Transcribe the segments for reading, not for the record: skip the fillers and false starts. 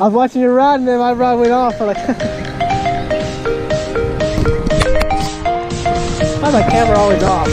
I was watching your rod and then my rod went off. I'm like, why is my camera always off?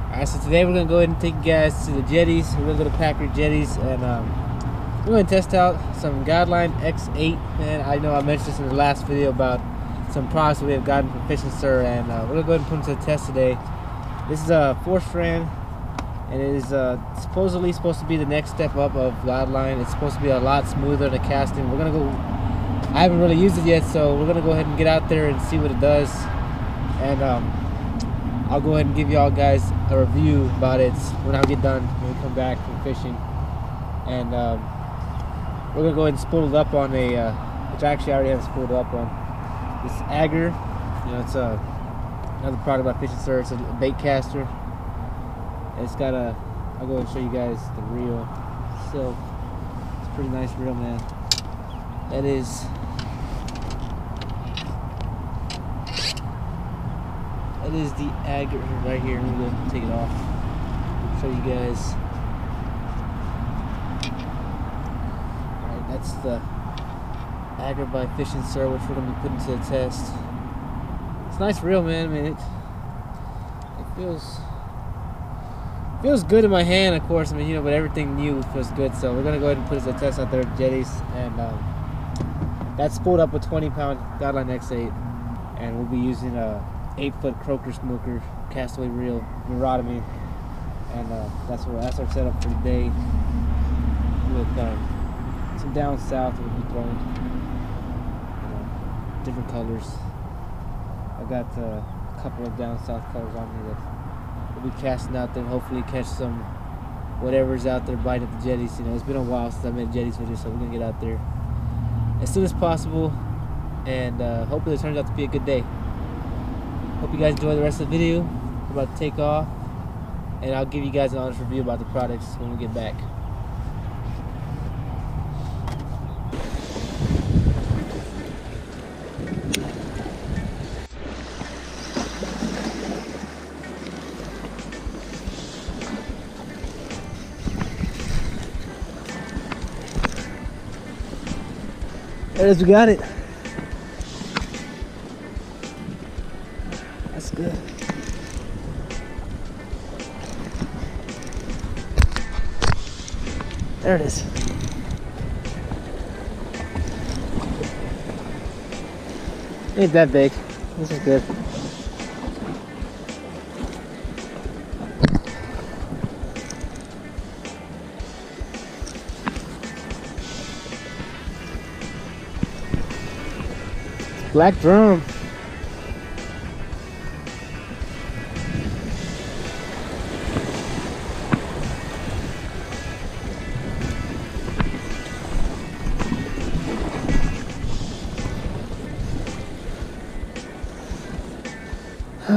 Alright, so today we're going to go ahead and take you guys to the Jetties. We're going to go to Packer Jetties and we're going to test out some Guideline X8. And I know I mentioned this in the last video about some products that we have gotten from Fishingsir, and we're going to go ahead and put them to the test today. This is a 4-strand, and it is supposedly supposed to be the next step up of Guideline. It's supposed to be a lot smoother than casting. We're going to go, I haven't really used it yet, so we're going to go ahead and get out there and see what it does. And I'll go ahead and give y'all guys a review about it when I get done, when we come back from fishing. And we're going to go ahead and spool it up on a, which I actually already have spooled up on, this Agger. You know, it's another product by Fishingsir. It's a bait caster. It's got a, I'll go ahead and show you guys the reel. So, it's a pretty nice reel, man. That is, the Agger right here. Let me go ahead and take it off. Show you guys. Alright, that's the Agger by Fishingsir, which we're going to be putting to the test. It's a nice reel, man. I mean, it feels good in my hand, of course. I mean, you know, but everything new feels good. So we're going to go ahead and put it to the test out there at Jetties. And that's spooled up with 20-pound Guideline X8. And we'll be using a 8-foot croaker smoker castaway reel, Neurotomy, and that's our setup for today. With some down south we'll be throwing, different colors. I've got a couple of down south colors on here that we'll be casting out there and hopefully catch some whatever's out there biting at the Jetties. You know, it's been a while since I made a Jetties video, so we're gonna get out there as soon as possible, and hopefully it turns out to be a good day. Hope you guys enjoy the rest of the video. We're about to take off, and I'll give you guys an honest review about the products when we get back. There it is, we got it. That's good. There it is. Ain't that big. This is good. Black drum.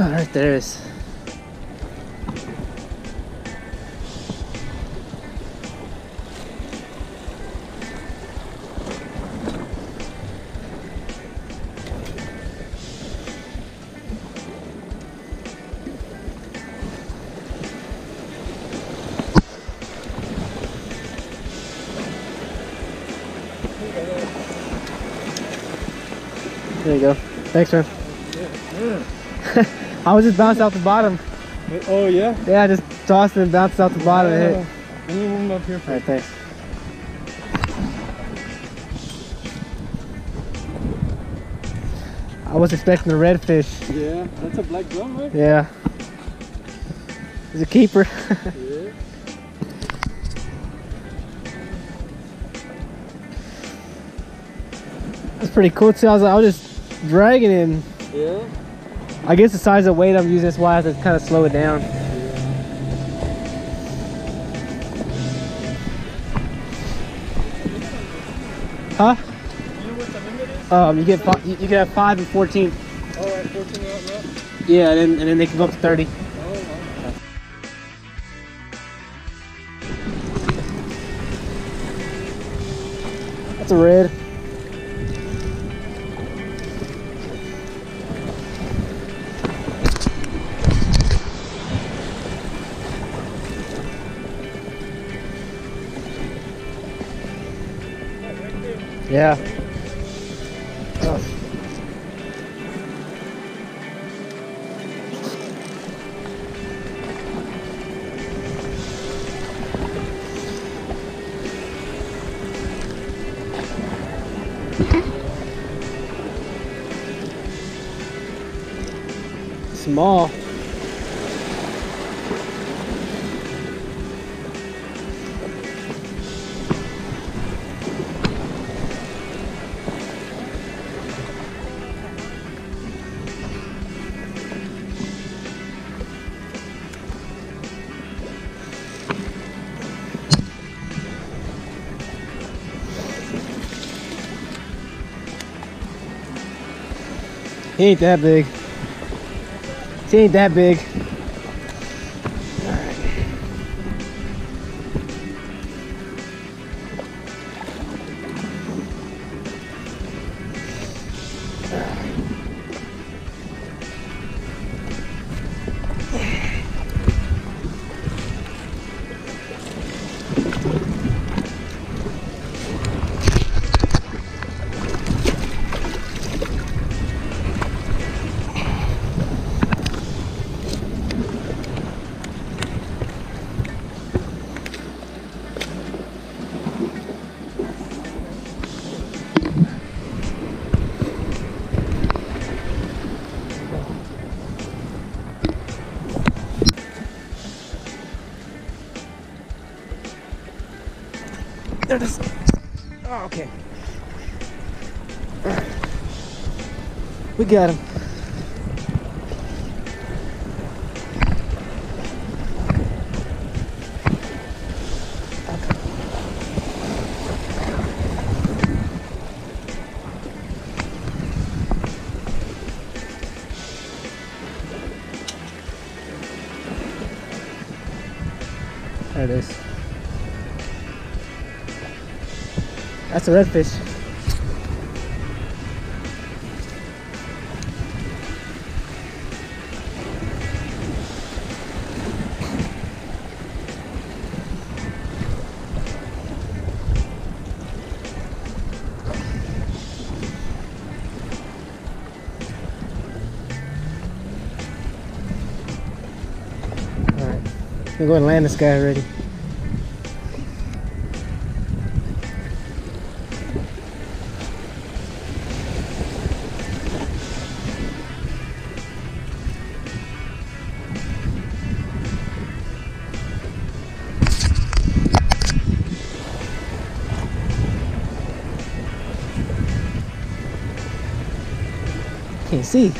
Oh, right there is. There you go. Thanks, man. I was just bounced out the bottom. Oh yeah? Yeah, I just tossed it and bounced out the bottom and hit. Let me warm up here for Alright, thanks. I was expecting a redfish. Yeah, that's a black drum, right? Yeah. It's a keeper. Yeah. That's pretty cool too. I was just dragging it. And Yeah. I guess the size of weight I'm using, that's why I have to kind of slow it down. Huh? You know what the limit is? You can have 5 and 14. Oh, right, 14 out now? Yeah, and then they can go up to 30. Oh, wow. That's a red. Yeah. Oh. Small. He ain't that big. He ain't that big. There it is. Oh, okay. We got him. There it is. That's a redfish. Alright, we'll go and land this guy already. Can't see.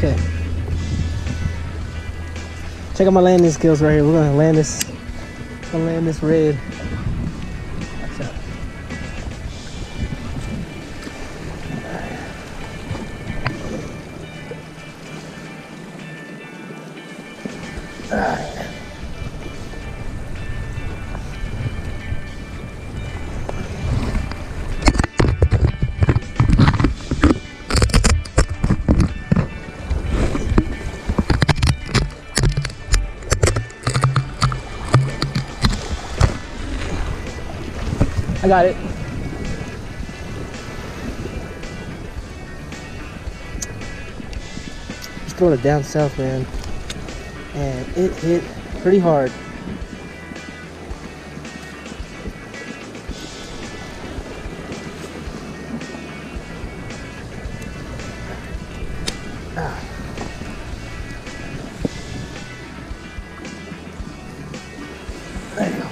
Okay. Check out my landing skills right here. We're gonna land this. Gonna land this red. Watch out. Alright. I got it. Just throwing it down south, man. And it hit pretty hard. There you go.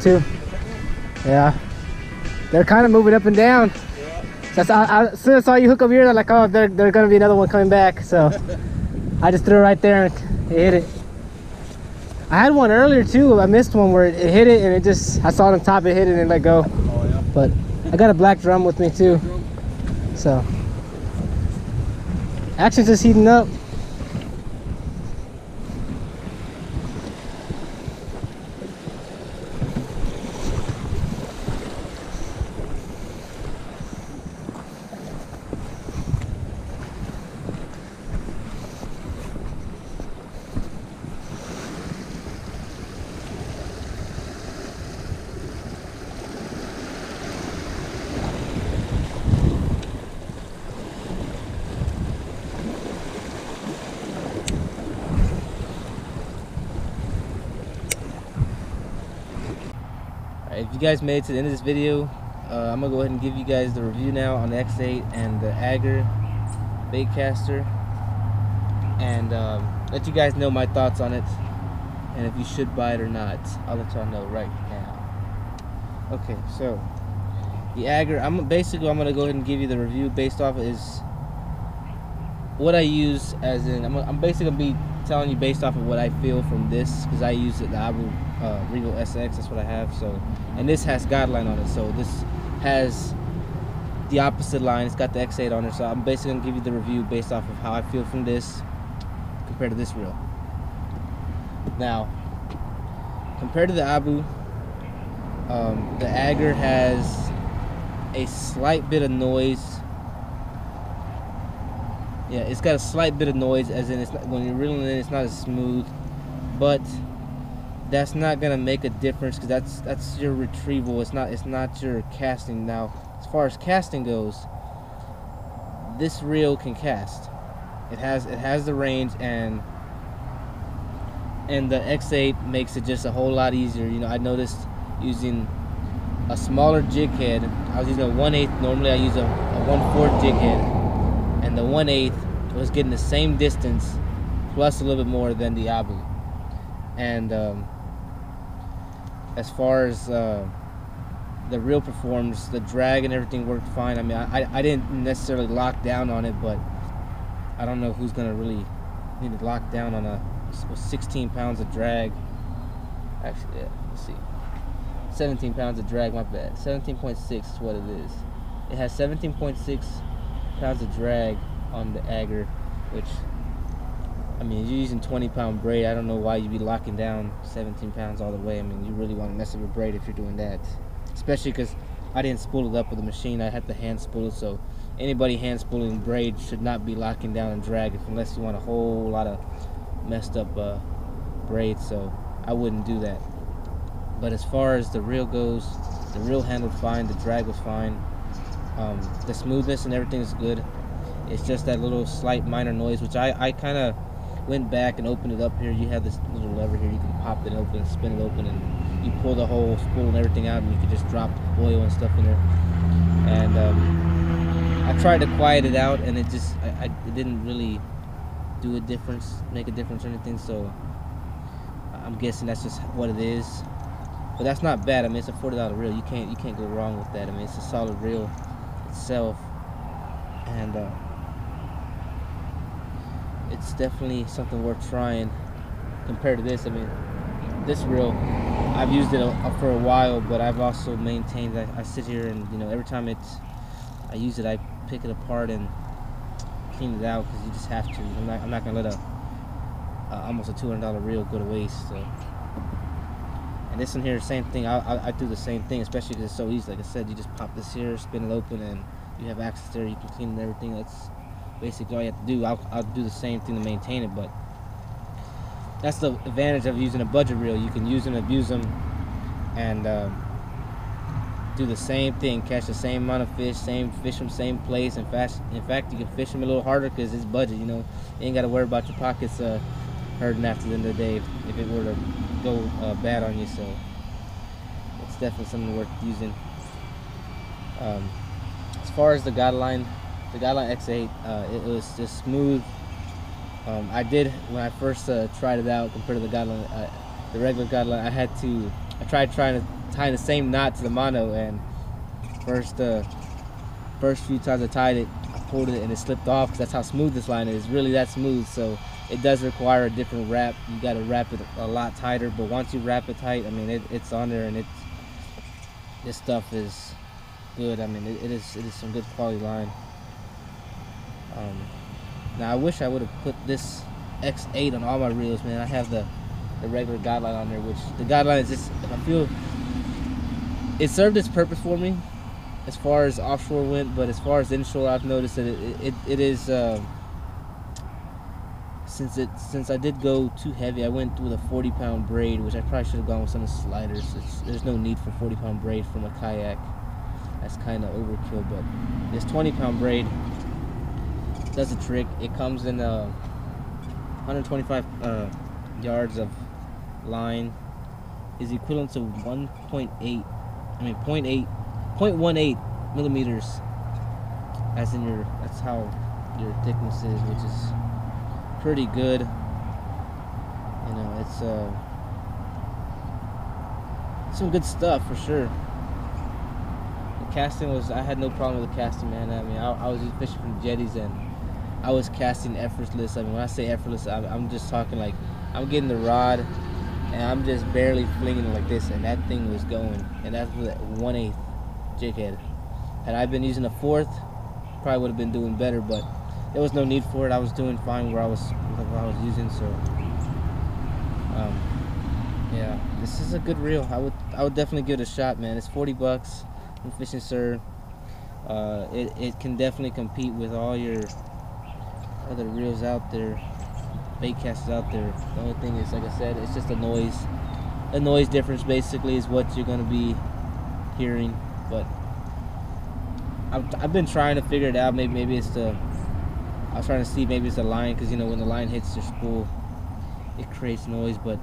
Too. Yeah. They're kind of moving up and down. So as soon as I saw you hook up here, I'm like, oh, there's gonna be another one coming back. So I just threw it right there and it hit it. I had one earlier too. I missed one where it hit it and it just, I saw it on top, it hit it and let go. Oh, yeah. But I got a black drum with me too. So action's just heating up. If you guys made it to the end of this video, I'm gonna go ahead and give you guys the review now on the X8 and the Agar bait caster, and let you guys know my thoughts on it and if you should buy it or not. I'll let y'all know right now. Okay, so the Agar, I'm gonna go ahead and give you the review based off of is what I use, as in I'm basically gonna be telling you based off of what I feel from this, because I use it, the Abu Regal SX, that's what I have. So, and this has guideline on it, so this has the opposite line, it's got the X8 on it. So I'm basically gonna give you the review based off of how I feel from this compared to this reel. Now, compared to the Abu, the Agar has a slight bit of noise. Yeah, it's got a slight bit of noise, as in it's not, when you're reeling in, it's not as smooth, but that's not gonna make a difference, because that's your retrieval. It's not your casting. Now, as far as casting goes, this reel can cast. It has the range, and the X8 makes it just a whole lot easier. You know, I noticed using a smaller jig head. I was using a 1/8. Normally I use a 1/4 jig head, and the 1/8 was getting the same distance plus a little bit more than the Abu. And as far as the reel performs, the drag and everything worked fine. I mean, I didn't necessarily lock down on it, but I don't know who's gonna really need to lock down on a 16 pounds of drag. Actually, yeah, let's see, 17 pounds of drag, my bad. 17.6 is what it is. It has 17.6 pounds of drag on the Agar, which, I mean, you're using 20-pound braid. I don't know why you'd be locking down 17 pounds all the way. I mean, you really want to mess up your braid if you're doing that, especially because I didn't spool it up with the machine. I had to hand spool it, so anybody hand spooling braid should not be locking down and drag unless you want a whole lot of messed up braid, so I wouldn't do that. But as far as the reel goes, the reel handled fine, the drag was fine. The smoothness and everything is good. It's just that little slight minor noise, which I kind of went back and opened it up here. You have this little lever here, you can pop it open, spin it open, and you pull the whole spool and everything out, and you can just drop oil and stuff in there. And I tried to quiet it out, and it just it didn't really do a difference, make a difference or anything. So I'm guessing that's just what it is. But that's not bad. I mean, it's a $40 reel. You can't go wrong with that. I mean, it's a solid reel itself, and it's definitely something worth trying compared to this. I mean, this reel, I've used it for a while, but I've also maintained that I sit here and, you know, every time I use it, I pick it apart and clean it out, because you just have to. I'm not gonna let almost a $200 reel go to waste. So, and this one here, same thing. I do the same thing, especially because it's so easy. Like I said, you just pop this here, spin it open, and you have access there. You can clean and everything. That's basically all you have to do. I'll do the same thing to maintain it, but that's the advantage of using a budget reel. You can use and abuse them, and do the same thing, catch the same amount of fish, fish from same place. In fact, you can fish them a little harder because it's budget. You know, you ain't got to worry about your pockets hurting after the end of the day if it were to go bad on you. So it's definitely something worth using. As far as the guideline X8, it was just smooth. I did, when I first tried it out compared to the regular guideline, I tried trying to tie the same knot to the mono, and first few times I tied it, I pulled it and it slipped off, because that's how smooth this line is. Really that smooth. So it does require a different wrap. You got to wrap it a lot tighter, but once you wrap it tight, I mean, it's on there, and this stuff is good. I mean, it is some good quality line. Now I wish I would have put this X8 on all my reels, man. I have the regular guideline on there, which the guideline is just, I feel it served its purpose for me as far as offshore went, but as far as inshore, I've noticed that it is since I did go too heavy, I went with a 40-pound braid, which I probably should have gone with some sliders. There's no need for 40-pound braid from a kayak. That's kind of overkill, but this 20-pound braid does the trick. It comes in 125 yards of line, is equivalent to 0.18 millimeters, that's how your thickness is, which is pretty good. You know, it's some good stuff for sure. The casting I had no problem with the casting, man. I mean, I was just fishing from jetties, and I was casting effortless. I mean, when I say effortless, I'm just talking like I'm getting the rod and I'm just barely flinging it like this, and that thing was going. And that's with 1/8 jig head. Had I been using a 4th, probably would have been doing better, but there was no need for it. I was doing fine where I was using. So yeah, this is a good reel. I would definitely give it a shot, man. It's $40 from Fishingsir. It can definitely compete with all your other reels out there, bait casters out there. The only thing is, like I said, it's just a noise difference basically is what you're going to be hearing. But I've been trying to figure it out. Maybe it's I was trying to see, maybe it's the line, because you know when the line hits your spool, it creates noise. But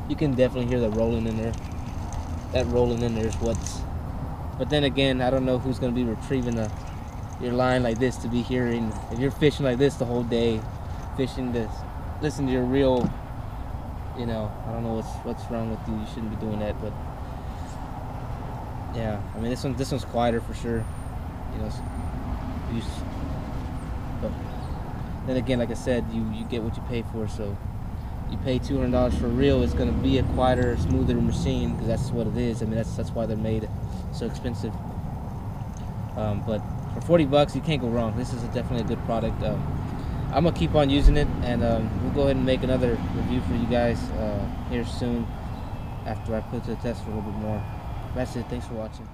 you can definitely hear the rolling in there. That rolling in there is what's. But then again, I don't know who's going to be retrieving your line like this to be hearing. If you're fishing like this the whole day, fishing this, listen to your reel, you know, I don't know what's wrong with you. You shouldn't be doing that. But yeah, I mean, this one's quieter for sure, you know. But then again, like I said, you get what you pay for. So you pay $200 for a reel, it's going to be a quieter, smoother machine, because that's what it is. I mean, that's why they're made so expensive. But for $40, you can't go wrong. This is definitely a good product. I'm gonna keep on using it, and we'll go ahead and make another review for you guys here soon after I put it to the test for a little bit more. That's it. Thanks for watching.